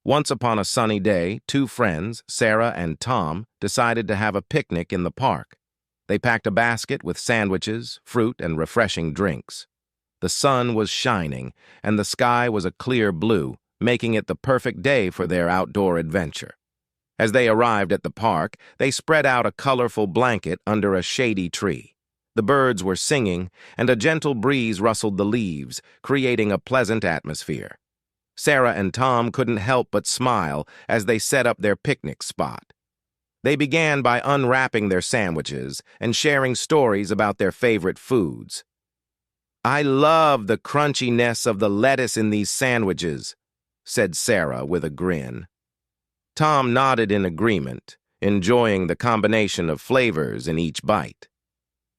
Once upon a sunny day, two friends, Sarah and Tom, decided to have a picnic in the park. They packed a basket with sandwiches, fruit, and refreshing drinks. The sun was shining, and the sky was a clear blue, making it the perfect day for their outdoor adventure. As they arrived at the park, they spread out a colorful blanket under a shady tree. The birds were singing, and a gentle breeze rustled the leaves, creating a pleasant atmosphere. Sarah and Tom couldn't help but smile as they set up their picnic spot. They began by unwrapping their sandwiches and sharing stories about their favorite foods. "I love the crunchiness of the lettuce in these sandwiches," said Sarah with a grin. Tom nodded in agreement, enjoying the combination of flavors in each bite.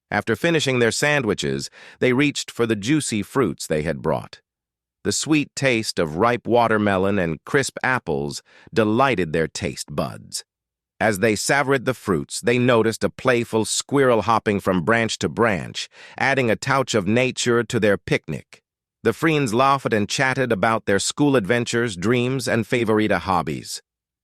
After finishing their sandwiches, they reached for the juicy fruits they had brought. The sweet taste of ripe watermelon and crisp apples delighted their taste buds. As they savored the fruits, they noticed a playful squirrel hopping from branch to branch, adding a touch of nature to their picnic. The friends laughed and chatted about their school adventures, dreams, and favorite hobbies.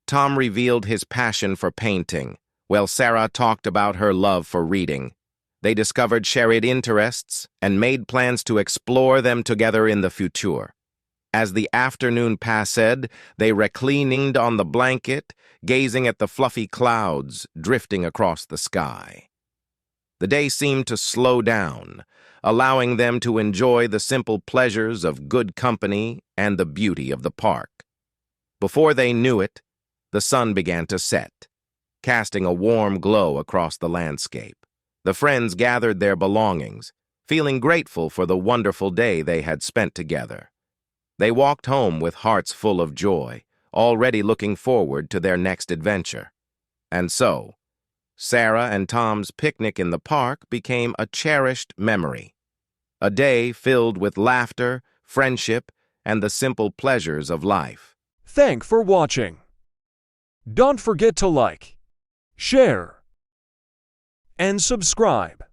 Tom revealed his passion for painting, while Sarah talked about her love for reading. They discovered shared interests and made plans to explore them together in the future. As the afternoon passed, they reclined on the blanket, gazing at the fluffy clouds drifting across the sky. The day seemed to slow down, allowing them to enjoy the simple pleasures of good company and the beauty of the park. Before they knew it, the sun began to set, casting a warm glow across the landscape. The friends gathered their belongings, feeling grateful for the wonderful day they had spent together. They walked home with hearts full of joy, already looking forward to their next adventure. And so, Sarah and Tom's picnic in the park became a cherished memory. A day filled with laughter, friendship, and the simple pleasures of life. Thanks for watching. Don't forget to like, share, and subscribe.